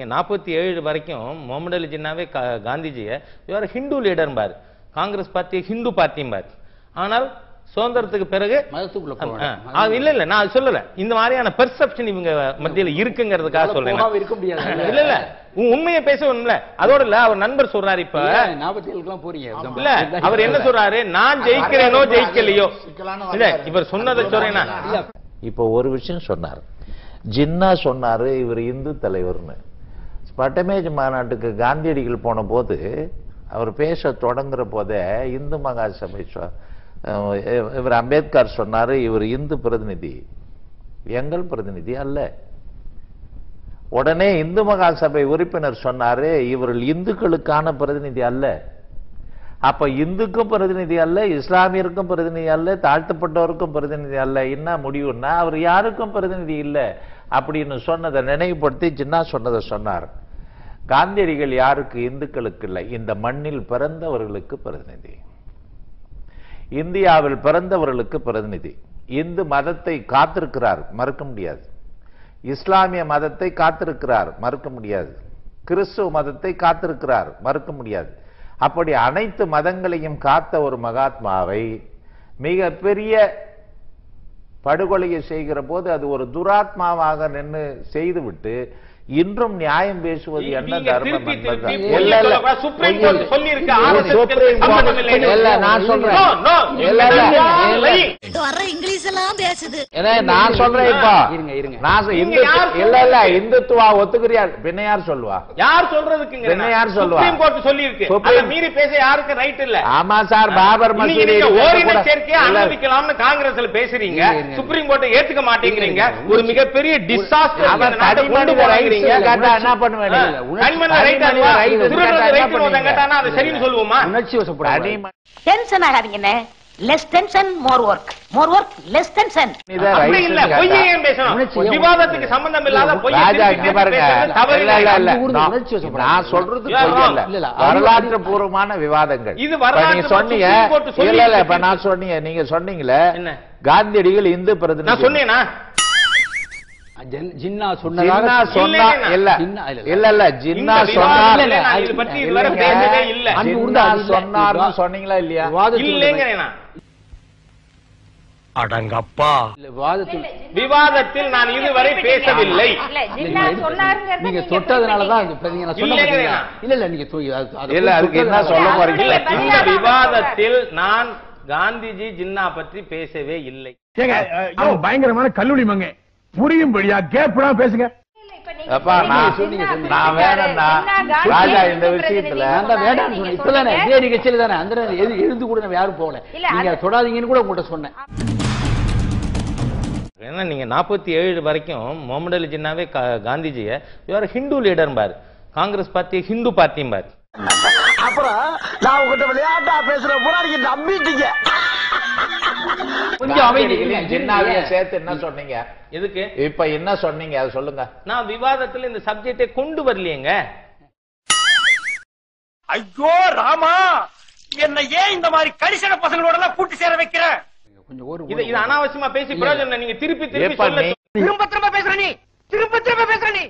நீங்க 47 வரைக்கும் முகமது அலி ஜின்னாவே காந்திஜியை இவர் ஹிந்து லீடர் பாரு, காங்கிரஸ் பார்ட்டி ஹிந்து பார்ட்டியும் பாரு. ஆனால் சுதந்திரத்துக்கு பிறகு இல்ல இல்ல நான் சொல்லல, இந்த மாதிரியான பெர்செப்ஷன் இவங்க மத்தியில இருக்குங்கிறதுக்காக சொல்றேன். இல்ல இல்ல உண்மையை பேசணும்ல, அதோட இல்ல அவர் நண்பர் சொல்றாரு. இப்ப 47 போறீங்க இல்ல, அவர் என்ன சொல்றாரு, நான் ஜெயிக்கிறேனோ ஜெயிக்கலையோ இல்ல, இவர் சொன்னதை சொல்றேன்னா. இப்ப ஒரு விஷயம் சொன்னார், ஜின்னா சொன்னாரு இவர் இந்து தலைவர்னு. பட்டமேஜ் மாநாட்டுக்கு காந்தியடிகள் போன போது அவர் பேச தொடங்குற போதே இந்து மகாசபை இவர் அம்பேத்கர் சொன்னாரு இவர் இந்து பிரதிநிதி, எங்கள் பிரதிநிதி அல்ல. உடனே இந்து மகாசபை உறுப்பினர் சொன்னாரு இவர்கள் இந்துக்களுக்கான பிரதிநிதி அல்ல. அப்ப இந்துக்கும் பிரதிநிதி அல்ல, இஸ்லாமியருக்கும் பிரதிநிதி அல்ல, தாழ்த்தப்பட்டவருக்கும் பிரதிநிதி அல்ல. என்ன முடிவுன்னா அவர் யாருக்கும் பிரதிநிதி இல்லை அப்படின்னு சொன்னதை நினைவுபடுத்தி ஜின்னா சொன்னதை சொன்னார். காந்தியடிகள் யாருக்கு? இந்துக்களுக்கு இல்லை, இந்த மண்ணில் பிறந்தவர்களுக்கு பிரதிநிதி, இந்தியாவில் பிறந்தவர்களுக்கு பிரதிநிதி. இந்து மதத்தை காத்திருக்கிறார், மறுக்க முடியாது. இஸ்லாமிய மதத்தை காத்திருக்கிறார், மறுக்க முடியாது. கிறிஸ்துவ மதத்தை காத்திருக்கிறார், மறுக்க முடியாது. அப்படி அனைத்து மதங்களையும் காத்த ஒரு மகாத்மாவை மிக பெரிய படுகொலையை செய்கிற போது அது ஒரு துராத்மாவாக நின்று செய்துவிட்டு இன்றும் நியாயம் பேசுவது என்ன தர்மம்? நான் சொல்றேன் இப்ப இந்துத்துவா ஒத்துக்கிறியா? பின்ன யார் சொல்லுவா? யார் சொல்றதுக்கு? பின்ன யார் சொல்லுவா? மீறி பேச யாருக்கு ரைட் இல்ல. ஆமா சார், பாபர் மசூதி சேர்க்கையை அனுமதிக்கலாம்னு காங்கிரஸ்ல பேசுறீங்க, சுப்ரீம் கோர்ட்டை ஏத்துக்க மாட்டேங்கிறீங்க. ஒரு மிகப்பெரிய டிசாஸ்டர் என்ன பண்ணுவேன்? டென்ஷன் ஆகாதீங்க. less tension more work, more work less tension. அப்படி இல்ல, பொய்யே பேசணும். விவாதத்துக்கு சம்பந்தம் இல்லாத பொய்யை தவறு இல்ல. நான் சொல்றது பொய் இல்ல, வரலாற்று பூர்வமான விவாதங்கள். இது வரலாற்று சொன்னீங்க இல்ல இல்ல, இப்ப நான் சொன்னீங்க, நீங்க சொன்னீங்களே காந்தியடிகள் இந்து பிரதிநிதி. நான் சொன்னேன்னா ஜின்னா சொன்னார் சொன்னீங்களா இல்லையா? அடங்கப்பா, விவாதத்தில் நான் இதுவரை பேசவில்லை. நீங்க தொட்டதுனாலதான் இல்ல இல்ல நீங்க இல்ல அதுக்கு என்ன சொல்ல போறீங்க? இந்த விவாதத்தில் நான் காந்திஜி ஜின்னா பற்றி பேசவே இல்லை. பயங்கரமான கல்லூரி மங்க புரியும்படியா கேப்டா பேசுங்க. நான் வேணா ராஜா இந்த விஷயத்துல இப்பதானே இதே நிகழ்ச்சியில தானே அந்த எழுந்து கூட நம்ம யாரும் போகல, நீங்க தொடாதீங்கன்னு கூட உங்கள்கிட்ட சொன்னேன். ஏன்னா நீங்க 47 வரைக்கும் முகமது அலி ஜின்னாவே காந்திஜியை இவர் ஹிந்து லீடர் பாரு, காங்கிரஸ் பார்ட்டி ஹிந்து பார்ட்டியும் பாரு. அப்புறம் நான் உங்ககிட்ட விளையாட்டா பேசுற பூரா நீங்க நம்பிட்டீங்க. கொஞ்சம் அமைதி. ஜின்னாவையும் சேர்த்து என்ன சொன்னீங்க? எதுக்கு இப்ப என்ன சொன்னீங்க அதை சொல்லுங்க. நான் விவாதத்துல இந்த சப்ஜெக்டை கொண்டு வரலையேங்க. ஐயோ ராமா, என்ன ஏன் இந்த மாதிரி கரிசன பசங்களோட எல்லாம் கூட்டி சேர வைக்கிற? இது அனாவசியமா பேசி பிரயோஜனம். நீங்க திருப்பி திருப்பி திரும்ப திரும்ப பேசுற நீ, திரும்ப திரும்ப பேசுற நீ,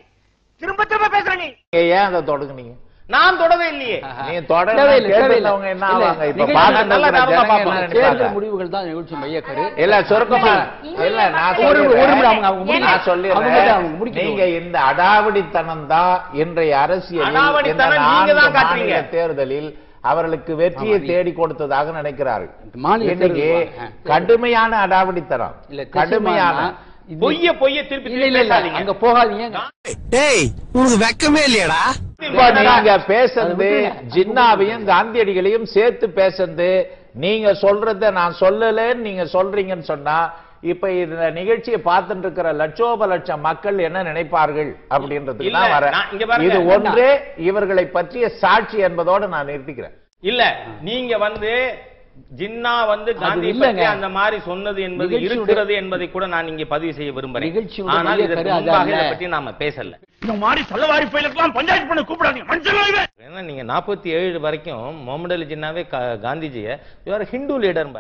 திரும்ப திரும்ப பேசுற நீ. ஏன் அதை தொடங்குனீங்க? நான் தொடவே இல்லையே. நீங்க தொடவே இல்ல. என்ன ஆவாங்க? இப்ப பாருங்க, முடிவுகள் தான் நிகழ்ச்சி மையக்கரு. இல்ல சுருக்கமா இல்ல நான் சொல்லிடுறேன். நீங்க இந்த அடாவடித்தனம் தான் இன்றைய அரசியல் தேர்தலில் அவர்களுக்கு வெற்றியை தேடி கொடுத்ததாக நினைக்கிறார்கள். இன்னைக்கு கடுமையான அடாவடித்தனம், கடுமையான பொய்ய திருப்பி அங்க போகாதீங்க. டேய் உனக்கு வெக்கமே இல்லையடா? இப்ப நீங்க பேசுறது ஜின்னாவையும் காந்தியடிகளையும் சேர்த்து பேசுறது, நீங்க சொல்றத நான் சொல்லலன்னு நீங்க சொல்றீங்கன்னு சொன்னா இப்ப இந்த நிகழ்ச்சியை பார்த்துட்டு இருக்கிற லட்சோப லட்சம் மக்கள் என்ன நினைப்பார்கள் அப்படின்றதுக்கு நான் வரேன். இது ஒன்றே இவர்களை பற்றிய சாட்சி என்பதோடு நான் நிறுத்திக்கிறேன். இல்ல நீங்க ஜின்னா காந்தி பற்றி அந்த மாதிரி சொன்னது என்பது இருக்கிறது என்பதை கூட நான் இங்கே பதிவு செய்ய விரும்புறேன். ஆனால் இதற்கு முன்பாக இதை பற்றி நாம பேசல. இந்த மாதிரி சல்லவாரி பயிலுக்கெல்லாம் பஞ்சாயத்து பண்ண கூப்பிடாதீங்க. ஏன்னா நீங்க 47 வரைக்கும் முகமது அலி ஜின்னாவே காந்திஜியை இவர் ஹிந்து லீடர்.